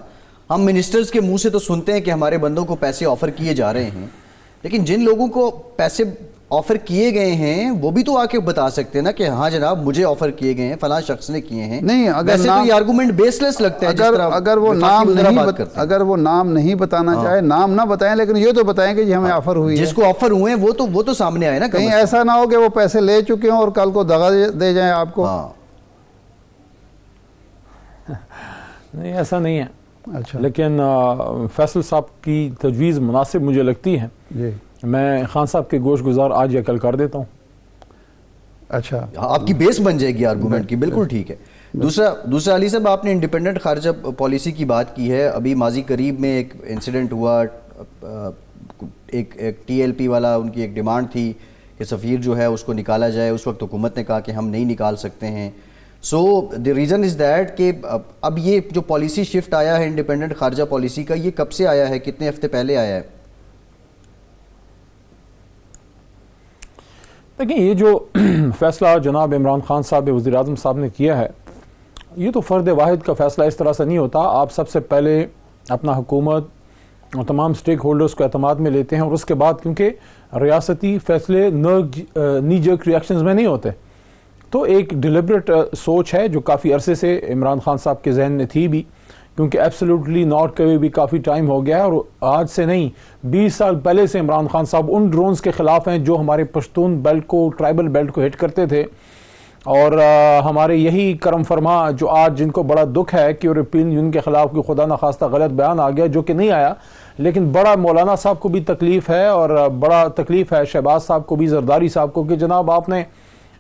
ہم منسٹرز کے منہ سے تو سنتے ہیں کہ ہمارے بندوں کو پیسے آفر کیے جا رہے ہیں, لیکن جن لوگوں کو پیسے آفر کیے گئے ہیں وہ بھی تو آ کے بتا سکتے ہیں نا کہ ہاں جناب مجھے آفر کیے گئے ہیں, فلاں شخص نے کیے ہیں. نہیں, اگر ویسے تو یہ آرگومنٹ بیس لیس لگتا ہے. اگر وہ نام نہیں بتانا چاہے, نام نہ بتائیں, لیکن یہ تو بتائیں کہ جی ہمیں آفر ہوئی ہے. جس کو آفر ہوئے ہیں وہ تو سامنے آئے نا. کہیں ایسا نہ ہو کہ وہ پیسے لے چکے ہوں اور کل کو دغا دے جائیں آپ کو. نہیں, ایسا نہیں ہے. اچھا, لیکن فیصل صاحب کی تجویز مناسب مجھے لگتی ہے. جی, میں خان صاحب کے گوش گزار آج یا کل کر دیتا ہوں. اچھا, آپ کی بیس بن جائے گی آرگومنٹ کی. بالکل ٹھیک ہے. دوسرا علی صاحب, آپ نے انڈیپینڈنٹ خارجہ پالیسی کی بات کی ہے. ابھی ماضی قریب میں ایک انسیڈنٹ ہوا, ایک ٹی ایل پی والا, ان کی ایک ڈیمانڈ تھی کہ سفیر جو ہے اس کو نکالا جائے. اس وقت حکومت نے کہا کہ ہم نہیں نکال سکتے ہیں. سو دی ریزن از دیٹ کہ اب یہ جو پالیسی شفٹ آیا ہے انڈیپینڈنٹ خارجہ پالیسی کا, یہ کب سے آیا ہے, کتنے ہفتے پہلے آیا ہے؟ دیکھیں, یہ جو فیصلہ جناب عمران خان صاحب وزیر اعظم صاحب نے کیا ہے, یہ تو فرد واحد کا فیصلہ اس طرح سے نہیں ہوتا. آپ سب سے پہلے اپنا حکومت اور تمام سٹیک ہولڈرز کو اعتماد میں لیتے ہیں, اور اس کے بعد کیونکہ ریاستی فیصلے نی جرک ریئیکشنز میں نہیں ہوتے, تو ایک ڈیلیبریٹ سوچ ہے جو کافی عرصے سے عمران خان صاحب کے ذہن میں تھی بھی, کیونکہ ایبسلیوٹلی ناٹ کے بھی کافی ٹائم ہو گیا ہے, اور آج سے نہیں 20 سال پہلے سے عمران خان صاحب ان ڈرونز کے خلاف ہیں جو ہمارے پشتون بیلٹ کو, ٹرائبل بیلٹ کو ہٹ کرتے تھے. اور ہمارے یہی کرم فرما جو آج جن کو بڑا دکھ ہے کہ یورپین یونین کے خلاف کوئی خدا نخواستہ غلط بیان آ گیا, جو کہ نہیں آیا, لیکن بڑا مولانا صاحب کو بھی تکلیف ہے, اور بڑا تکلیف ہے شہباز صاحب کو بھی, زرداری صاحب کو, کہ جناب آپ نے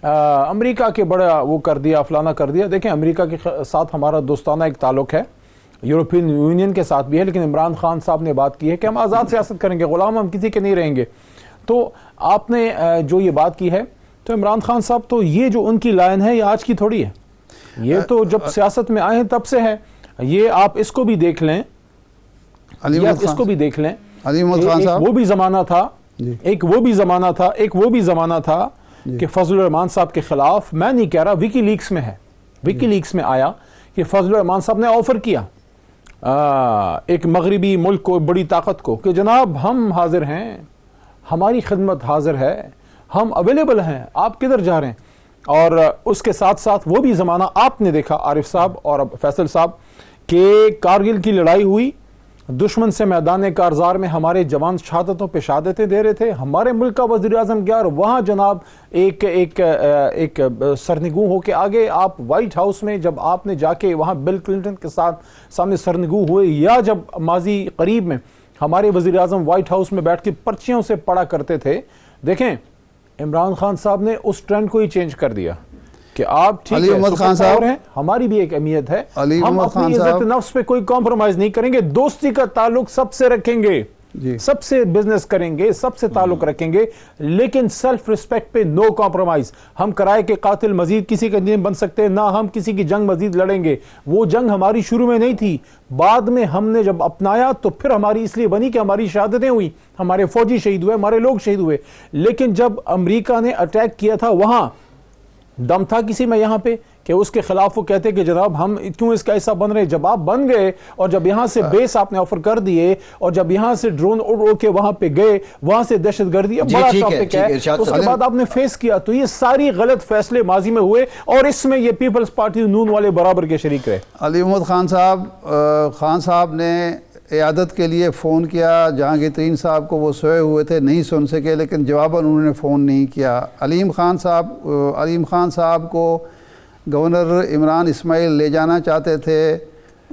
امریکہ کے بڑا وہ کر دیا, فلانا کر دیا. دیکھیں, امریکہ کے ساتھ ہمارا دوستانہ ایک تعلق ہے, یورپین یونین کے ساتھ بھی ہے, لیکن عمران خان صاحب نے بات کی ہے کہ ہم آزاد سیاست کریں گے, غلام ہم کسی کے نہیں رہیں گے. تو آپ نے جو یہ بات کی ہے, تو عمران خان صاحب تو یہ جو ان کی لائن ہے یہ آج کی تھوڑی ہے, یہ تو جب سیاست میں آئے ہیں تب سے ہے. یہ آپ اس کو بھی دیکھ لیں, اس کو بھی دیکھ لیں, وہ بھی زمانہ تھا, ایک وہ بھی زمانہ تھا کہ فضل الرحمان صاحب کے خلاف, میں نہیں کہہ رہا, وکی لیکس میں ہے, وکی لیکس میں آیا کہ فضل الرحمان صاحب نے آفر کیا ایک مغربی ملک کو, بڑی طاقت کو, کہ جناب ہم حاضر ہیں, ہماری خدمت حاضر ہے, ہم اویلیبل ہیں, آپ کدھر جا رہے ہیں. اور اس کے ساتھ ساتھ وہ بھی زمانہ آپ نے دیکھا عارف صاحب اور فیصل صاحب کہ کارگل کی لڑائی ہوئی, دشمن سے میدان کارزار میں ہمارے جوان شہادتوں پہ شہادتیں دے رہے تھے, ہمارے ملک کا وزیر اعظم گیا اور وہاں جناب ایک سرنگوں ہو کے آگے آپ وائٹ ہاؤس میں جب آپ نے جا کے وہاں بل کلنٹن کے ساتھ سامنے سرنگوں ہوئے, یا جب ماضی قریب میں ہمارے وزیر اعظم وائٹ ہاؤس میں بیٹھ کے پرچیوں سے پڑھا کرتے تھے. دیکھیں, عمران خان صاحب نے اس ٹرینڈ کو ہی چینج کر دیا کہ آپ ٹھیک ہے سپر پاور ہیں, ہماری بھی ایک اہمیت ہے, ہم اپنی عزت نفس پہ کوئی کمپرومائز نہیں کریں گے, دوستی کا تعلق سب سے رکھیں گے, سب سے بزنس کریں گے, سب سے تعلق رکھیں گے, لیکن سیلف ریسپیکٹ پہ نو کمپرومائز. ہم کرائے کے قاتل مزید کسی کا نہیں بن سکتے, نہ ہم کسی کی جنگ مزید لڑیں گے. وہ جنگ ہماری شروع میں نہیں تھی, بعد میں ہم نے جب اپنایا تو پھر ہماری اس لیے بنی کہ ہماری شہادتیں ہوئی, ہمارے فوجی شہید ہوئے, ہمارے لوگ شہید ہوئے. لیکن جب امریکہ نے اٹیک کیا تھا وہاں دم تھا کسی میں یہاں پہ کہ اس کے خلاف وہ کہتے کہ جناب ہم کیوں اس کا ایسا بن رہے. جب آپ بن گئے اور جب یہاں سے بیس آپ نے آفر کر دیے, اور جب یہاں سے ڈرون اڑ کے وہاں پہ گئے, وہاں سے دہشت گردی بڑا ٹاپک ہے, اس کے بعد آپ نے فیس کیا. تو یہ ساری غلط فیصلے ماضی میں ہوئے, اور اس میں یہ پیپلز پارٹی نون والے برابر کے شریک رہے. علی محمد خان صاحب نے عیادت کے لیے فون کیا, جہانگیر ترین صاحب کو وہ سوئے ہوئے تھے, نہیں سن سکے, لیکن جواباً انہوں نے فون نہیں کیا. علیم خان صاحب کو گورنر عمران اسماعیل لے جانا چاہتے تھے,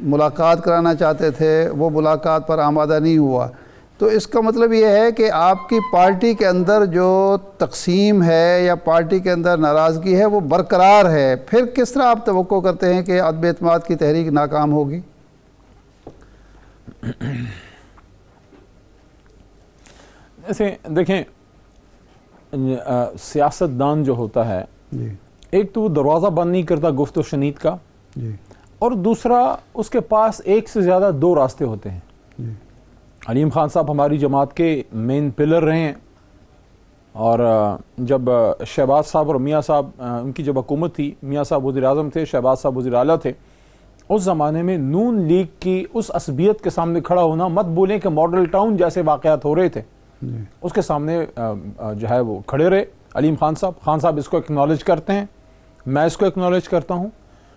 ملاقات کرانا چاہتے تھے, وہ ملاقات پر آمادہ نہیں ہوا. تو اس کا مطلب یہ ہے کہ آپ کی پارٹی کے اندر جو تقسیم ہے یا پارٹی کے اندر ناراضگی ہے وہ برقرار ہے. پھر کس طرح آپ توقع کرتے ہیں کہ عدم اعتماد کی تحریک ناکام ہوگی؟ ایسے دیکھیں سیاستدان جو ہوتا ہے جی ایک تو وہ دروازہ بند نہیں کرتا گفت و شنید کا، جی اور دوسرا اس کے پاس ایک سے زیادہ دو راستے ہوتے ہیں. جی علیم خان صاحب ہماری جماعت کے مین پلر رہے ہیں، اور جب شہباز صاحب اور میاں صاحب ان کی جب حکومت تھی، میاں صاحب وزیر اعظم تھے، شہباز صاحب وزیر اعلیٰ تھے، اس زمانے میں نون لیگ کی اس عصبیت کے سامنے کھڑا ہونا، مت بولیں کہ ماڈل ٹاؤن جیسے واقعات ہو رہے تھے، اس کے سامنے جو ہے وہ کھڑے رہے علیم خان صاحب. خان صاحب اس کو اکنالج کرتے ہیں، میں اس کو اکنالج کرتا ہوں،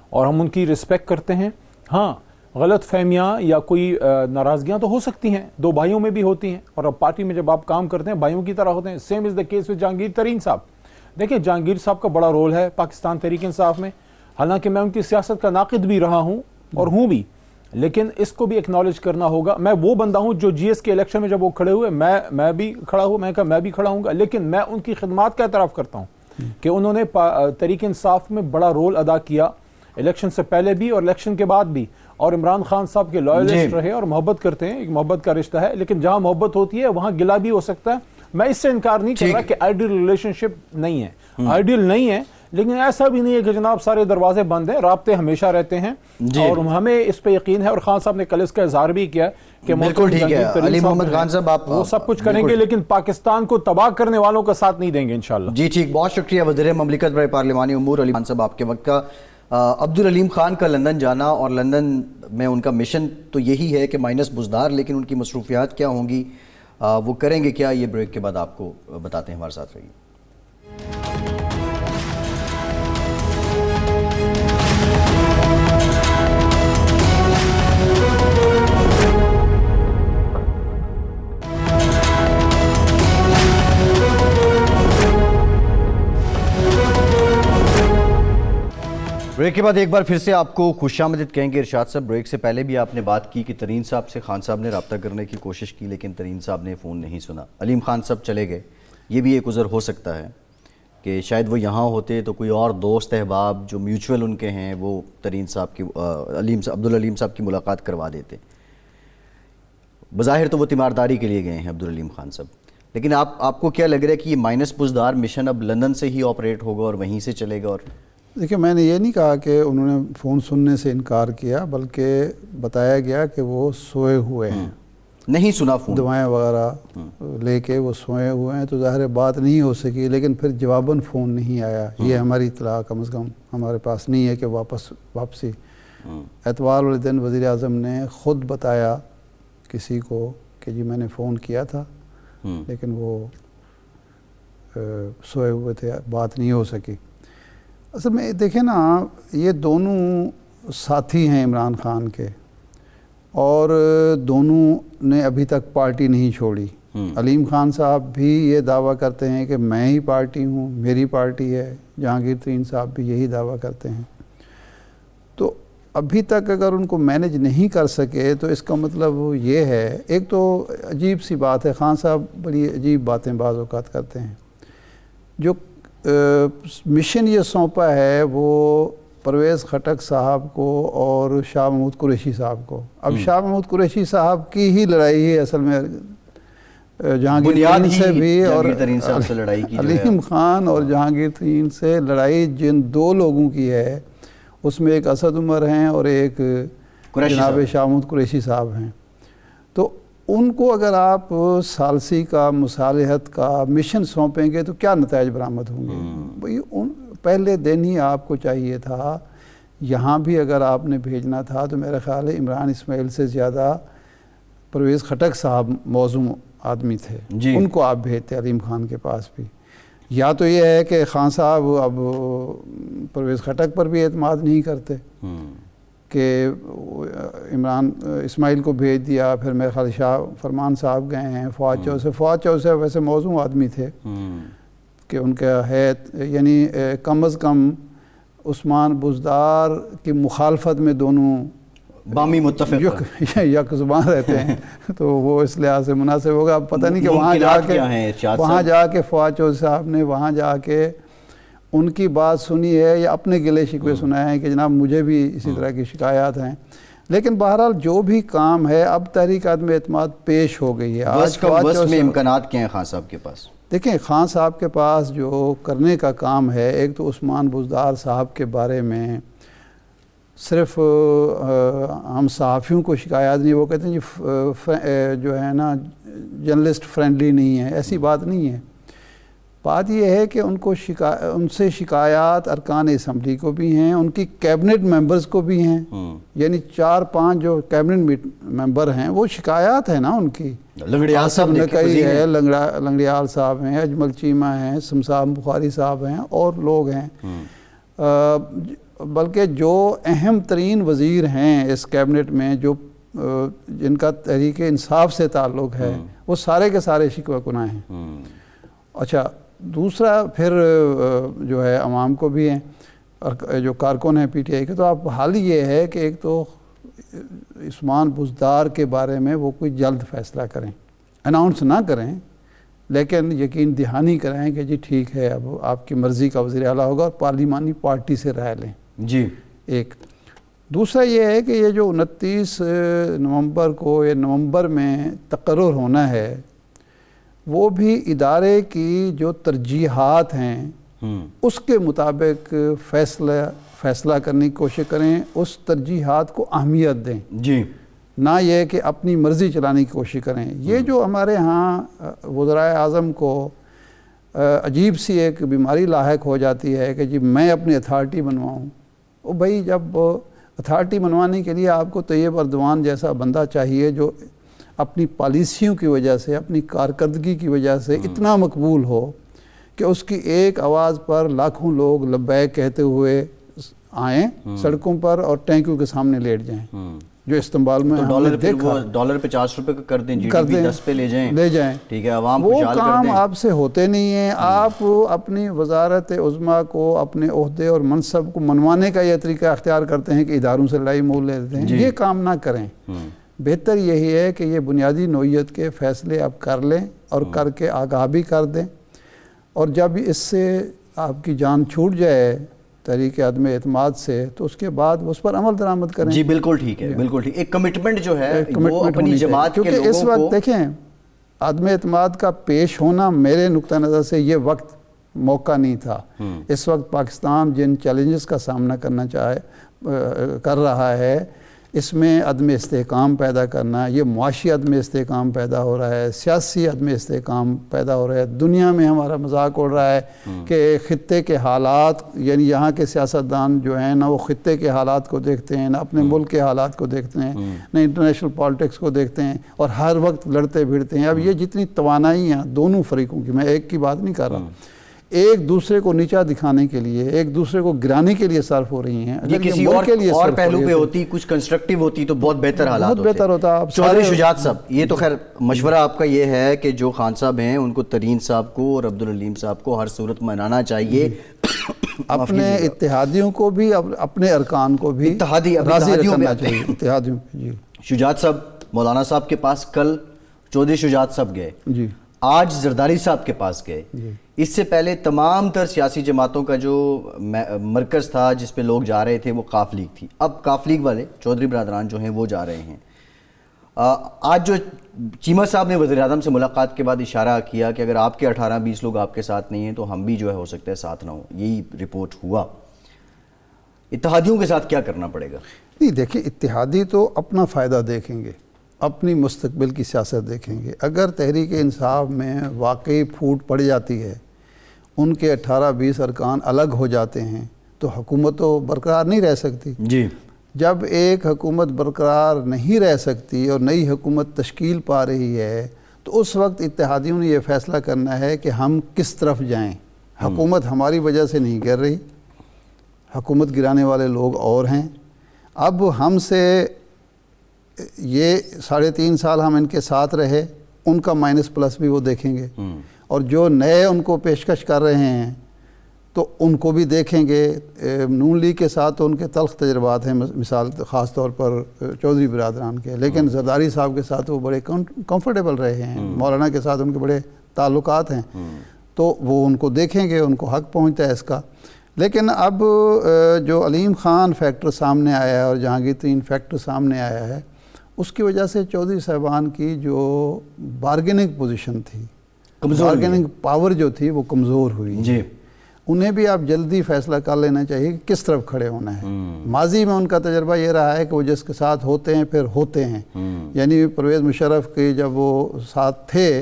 اور ہم ان کی رسپیکٹ کرتے ہیں. ہاں غلط فہمیاں یا کوئی ناراضگیاں تو ہو سکتی ہیں، دو بھائیوں میں بھی ہوتی ہیں، اور اب پارٹی میں جب آپ کام کرتے ہیں بھائیوں کی طرح ہوتے ہیں. Same as the case with Jahangir Tareen صاحب. دیکھیں جہانگیر صاحب کا بڑا رول ہے پاکستان تحریک انصاف میں، حالانکہ میں ان کی سیاست کا ناقد بھی رہا ہوں اور ہوں بھی، لیکن اس کو بھی اکنالج کرنا ہوگا. میں وہ بندہ ہوں جو جی ایس کے الیکشن میں جب وہ کھڑے ہوئے میں بھی کھڑا ہوں، میں کہا میں بھی کھڑا ہوں گا، لیکن میں ان کی خدمات کا اعتراف کرتا ہوں کہ انہوں نے تحریک انصاف میں بڑا رول ادا کیا، الیکشن سے پہلے بھی اور الیکشن کے بعد بھی، اور عمران خان صاحب کے لائلسٹ رہے اور محبت کرتے ہیں. ایک محبت کا رشتہ ہے، لیکن جہاں محبت ہوتی ہے وہاں گلہ بھی ہو سکتا ہے. میں اس سے انکار نہیں کر رہا کہ آئیڈیل ریلیشن شپ نہیں ہے، آئیڈیل نہیں ہے، لیکن ایسا بھی نہیں ہے کہ جناب سارے دروازے بند ہیں، رابطے ہمیشہ رہتے ہیں، اور ہمیں اس پہ یقین ہے. اور خان صاحب نے کل اس کا اظہار بھی کیا کہ بالکل ٹھیک ہے علی محمد خان صاحب، آپ وہ سب کچھ کریں گے، لیکن پاکستان کو تباہ کرنے والوں کا ساتھ نہیں دیں گے انشاءاللہ. جی ٹھیک، بہت شکریہ وزیر مملکت برائے پارلیمانی امور علی خان صاحب آپ کے وقت کا. عبدالعلیم خان کا لندن جانا اور لندن میں ان کا مشن تو یہی ہے کہ مائنس بزدار، لیکن ان کی مصروفیات کیا ہوں گی، وہ کریں گے کیا، یہ بریک کے بعد آپ کو بتاتے ہیں. ہمارے ساتھ رہیے. بریک کے بعد ایک بار پھر سے آپ کو خوش آمدید کہیں گے. ارشاد صاحب، بریک سے پہلے بھی آپ نے بات کی کہ ترین صاحب سے خان صاحب نے رابطہ کرنے کی کوشش کی، لیکن ترین صاحب نے فون نہیں سنا. علیم خان صاحب چلے گئے، یہ بھی ایک عذر ہو سکتا ہے کہ شاید وہ یہاں ہوتے تو کوئی اور دوست احباب جو میوچول ان کے ہیں وہ ترین صاحب کی عبدالعلیم صاحب کی ملاقات کروا دیتے. بظاہر تو وہ تیمارداری کے لیے گئے ہیں عبدالعلیم خان صاحب، لیکن آپ کو کیا لگ رہا ہے کہ یہ مائنس بزدار مشن اب لندن سے ہی آپریٹ ہوگا اور وہیں سے چلے گا؟ اور دیکھیں میں نے یہ نہیں کہا کہ انہوں نے فون سننے سے انکار کیا، بلکہ بتایا گیا کہ وہ سوئے ہوئے ہیں، نہیں سنا فون، دعائیں وغیرہ لے کے وہ سوئے ہوئے ہیں، تو ظاہر بات نہیں ہو سکی. لیکن پھر جواباً فون نہیں آیا، یہ ہماری اطلاع کم از کم ہمارے پاس نہیں ہے کہ واپسی. اتوار والے دن وزیر اعظم نے خود بتایا کسی کو کہ جی میں نے فون کیا تھا، لیکن وہ سوئے ہوئے تھے، بات نہیں ہو سکی. اصل میں دیکھیں نا، یہ دونوں ساتھی ہیں عمران خان کے، اور دونوں نے ابھی تک پارٹی نہیں چھوڑی. علیم خان صاحب بھی یہ دعویٰ کرتے ہیں کہ میں ہی پارٹی ہوں، میری پارٹی ہے. جہانگیر ترین صاحب بھی یہی دعویٰ کرتے ہیں. تو ابھی تک اگر ان کو مینج نہیں کر سکے تو اس کا مطلب یہ ہے، ایک تو عجیب سی بات ہے، خان صاحب بڑی عجیب باتیں بعض اوقات کرتے ہیں. جو مشن یہ سونپا ہے وہ پرویز خٹک صاحب کو اور شاہ محمود قریشی صاحب کو. اب شاہ محمود قریشی صاحب کی ہی لڑائی ہے اصل میں جہانگیر ترین سے بھی، اور علیم خان اور جہانگیر ترین سے لڑائی جن دو لوگوں کی ہے، اس میں ایک اسد عمر ہیں اور ایک جناب شاہ محمود قریشی صاحب ہیں. تو ان کو اگر آپ ثالثی کا، مصالحت کا مشن سونپیں گے تو کیا نتائج برآمد ہوں گے؟ پہلے دن ہی آپ کو چاہیے تھا، یہاں بھی اگر آپ نے بھیجنا تھا تو میرا خیال ہے عمران اسماعیل سے زیادہ پرویز خٹک صاحب موزوں آدمی تھے، ان کو آپ بھیجتے علیم خان کے پاس بھی. یا تو یہ ہے کہ خان صاحب اب پرویز خٹک پر بھی اعتماد نہیں کرتے کہ عمران اسماعیل کو بھیج دیا. پھر میرے خیال شاہ فرمان صاحب گئے ہیں، فواد چوسے ویسے موزوں آدمی تھے کہ ان کا ہے، یعنی کم از کم عثمان بزدار کی مخالفت میں دونوں بامی متفق یک زبان رہتے ہیں، تو وہ اس لحاظ سے مناسب ہوگا. اب پتہ نہیں کہ وہاں جا کے فواد چوسے صاحب نے وہاں جا کے ان کی بات سنی ہے یا اپنے گلے شکوے سنائے ہیں کہ جناب مجھے بھی اسی طرح کی شکایات ہیں. لیکن بہرحال جو بھی کام ہے اب تحریک عدم اعتماد پیش ہو گئی ہے. آج کا وسط میں امکانات کیا ہیں خان صاحب کے پاس؟ دیکھیں خان صاحب کے پاس جو کرنے کا کام ہے، ایک تو عثمان بزدار صاحب کے بارے میں صرف ہم صحافیوں کو شکایات نہیں، وہ کہتے ہیں جی جو ہے نا جرنلسٹ فرینڈلی نہیں ہے، ایسی بات نہیں ہے. بات یہ ہے کہ ان سے شکایات ارکان اسمبلی کو بھی ہیں، ان کی کیبنٹ ممبرز کو بھی ہیں. یعنی 4-5 جو کیبنٹ ممبر ہیں وہ شکایات ہیں نا ان کی. لنگڑیال صاحب نقوی ہے، لنگڑیال صاحب ہیں، اجمل چیمہ ہیں، سمسام بخاری صاحب ہیں اور لوگ ہیں. بلکہ جو اہم ترین وزیر ہیں اس کیبنٹ میں جو جن کا تحریک انصاف سے تعلق ہے وہ سارے کے سارے شکوہ کناں ہیں. اچھا دوسرا پھر جو ہے عوام کو بھی ہیں جو کارکن ہیں پی ٹی آئی کے. تو اب حال یہ ہے کہ ایک تو عثمان بزدار کے بارے میں وہ کوئی جلد فیصلہ کریں، اناؤنس نہ کریں لیکن یقین دہانی کریں کہ جی ٹھیک ہے اب آپ کی مرضی کا وزیر اعلیٰ ہوگا اور پارلیمانی پارٹی سے رائے لیں. جی ایک دوسرا یہ ہے کہ یہ جو 29 نومبر کو یا نومبر میں تقرر ہونا ہے وہ بھی ادارے کی جو ترجیحات ہیں اس کے مطابق فیصلہ کرنے کی کوشش کریں، اس ترجیحات کو اہمیت دیں. جی نہ یہ کہ اپنی مرضی چلانے کی کوشش کریں. یہ جو ہمارے ہاں وزرائے اعظم کو عجیب سی ایک بیماری لاحق ہو جاتی ہے کہ جی میں اپنی اتھارٹی بنواؤں. وہ بھائی جب اتھارٹی بنوانے کے لیے آپ کو طیب اردوان جیسا بندہ چاہیے جو اپنی پالیسیوں کی وجہ سے، اپنی کارکردگی کی وجہ سے اتنا مقبول ہو کہ اس کی ایک آواز پر لاکھوں لوگ لبیک کہتے ہوئے آئیں سڑکوں پر اور ٹینکیوں کے سامنے لیٹ جائیں. جو استنبال میں ڈالر 50 روپے کا کر دیں، جی ڈی پی 10 پہ لے جائیں. ٹھیک ہے، عوام وہ کام آپ سے ہوتے نہیں ہیں. آپ اپنی وزارت عظمیٰ کو اپنے عہدے اور منصب کو منوانے کا یہ طریقہ اختیار کرتے ہیں کہ اداروں سے لڑائی مول لیتے ہیں. یہ کام نہ کریں. بہتر یہی ہے کہ یہ بنیادی نوعیت کے فیصلے آپ کر لیں اور کر کے آگاہ بھی کر دیں، اور جب اس سے آپ کی جان چھوٹ جائے تحریک عدم اعتماد سے تو اس کے بعد اس پر عمل درآمد کریں. جی بالکل ٹھیک ہے، بالکل ٹھیک. ایک کمٹمنٹ جو ہے وہ اپنی جماعت کے لوگوں کو، کیونکہ اس وقت دیکھیں عدم اعتماد کا پیش ہونا میرے نقطہ نظر سے یہ وقت موقع نہیں تھا. اس وقت پاکستان جن چیلنجز کا سامنا کر رہا ہے اس میں عدم استحکام پیدا کرنا، یہ معاشی عدم استحکام پیدا ہو رہا ہے، سیاسی عدم استحکام پیدا ہو رہا ہے. دنیا میں ہمارا مذاق اڑ رہا ہے کہ خطے کے حالات، یعنی یہاں کے سیاستدان جو ہیں نہ وہ خطے کے حالات کو دیکھتے ہیں، نہ اپنے ملک کے حالات کو دیکھتے ہیں، نہ انٹرنیشنل پالیٹکس کو دیکھتے ہیں، اور ہر وقت لڑتے بھیڑتے ہیں. اب یہ جتنی توانائی ہیں دونوں فریقوں کی، میں ایک کی بات نہیں کر رہا، ایک دوسرے کو نیچا دکھانے کے لیے، ایک دوسرے کو گرانے کے لیے صرف ہو رہی ہیں. یہ کسی اور پہلو پہ ہوتی، کچھ کنسٹرکٹیو ہوتی تو بہت بہتر حالات ہوتے. بہت بہتر ہوتا. چودھری شجاعت صاحب، یہ تو خیر مشورہ آپ کا یہ ہے کہ جو خان صاحب ہیں ان کو ترین صاحب کو اور عبدالعلیم صاحب کو ہر صورت منانا چاہیے، اپنے اتحادیوں کو بھی اپنے ارکان کو بھی راضی رکھنا چاہیے. اتحادیوں. جی شجاعت صاحب مولانا صاحب کے پاس کل چودھری شجاعت صاحب گئے، جی آج زرداری صاحب کے پاس گئے. اس سے پہلے تمام تر سیاسی جماعتوں کا جو مرکز تھا جس پہ لوگ جا رہے تھے وہ قاف لیگ تھی. اب قاف لیگ والے چودھری برادران جو ہیں وہ جا رہے ہیں. آج جو چیمہ صاحب نے وزیر اعظم سے ملاقات کے بعد اشارہ کیا کہ اگر آپ کے 18-20 لوگ آپ کے ساتھ نہیں ہیں تو ہم بھی جو ہے ہو سکتا ہے ساتھ نہ ہوں، یہی رپورٹ ہوا. اتحادیوں کے ساتھ کیا کرنا پڑے گا؟ نہیں دیکھیں، اتحادی تو اپنا فائدہ دیکھیں گے، اپنی مستقبل کی سیاست دیکھیں گے. اگر تحریک انصاف میں واقعی پھوٹ پڑ جاتی ہے، ان کے 18-20 ارکان الگ ہو جاتے ہیں تو حکومت تو برقرار نہیں رہ سکتی. جی جب ایک حکومت برقرار نہیں رہ سکتی اور نئی حکومت تشکیل پا رہی ہے تو اس وقت اتحادیوں نے یہ فیصلہ کرنا ہے کہ ہم کس طرف جائیں. حکومت ہماری وجہ سے نہیں گر رہی، حکومت گرانے والے لوگ اور ہیں. اب ہم سے یہ 3.5 سال ہم ان کے ساتھ رہے، ان کا مائنس پلس بھی وہ دیکھیں گے، اور جو نئے ان کو پیشکش کر رہے ہیں تو ان کو بھی دیکھیں گے. نون لیگ کے ساتھ تو ان کے تلخ تجربات ہیں، مثال خاص طور پر چودھری برادران کے، لیکن زرداری صاحب کے ساتھ وہ بڑے کمفرٹیبل رہے ہیں، مولانا کے ساتھ ان کے بڑے تعلقات ہیں، تو وہ ان کو دیکھیں گے، ان کو حق پہنچتا ہے اس کا. لیکن اب جو علیم خان فیکٹر سامنے آیا ہے اور جہانگیر ترین فیکٹر سامنے آیا ہے، اس کی وجہ سے چودھری صاحبان کی جو بارگیننگ پوزیشن تھی، بارگیننگ پاور جو تھی وہ کمزور ہوئی جی، انہیں بھی آپ جلدی فیصلہ کر لینا چاہیے کہ کس طرف کھڑے ہونا ہے۔ ماضی میں ان کا تجربہ یہ رہا ہے کہ وہ جس کے ساتھ ہوتے ہیں پھر ہوتے ہیں، یعنی پرویز مشرف کے جب وہ ساتھ تھے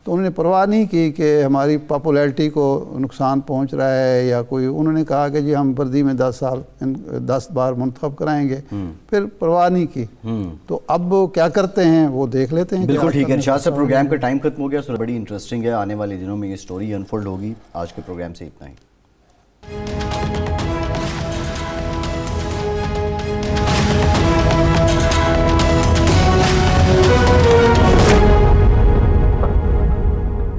تو انہوں نے پرواہ نہیں کی کہ ہماری پاپولیرٹی کو نقصان پہنچ رہا ہے یا کوئی، انہوں نے کہا کہ جی ہم وردی میں 10 بار منتخب کرائیں گے، پھر پرواہ نہیں کی۔ تو اب کیا کرتے ہیں وہ دیکھ لیتے ہیں۔ بالکل ٹھیک ہے ارشاد صاحب، پروگرام کا ٹائم ختم ہو گیا، بڑی انٹرسٹنگ ہے، آنے والے دنوں میں یہ سٹوری انفولڈ ہوگی۔ آج کے پروگرام سے اتنا ہی۔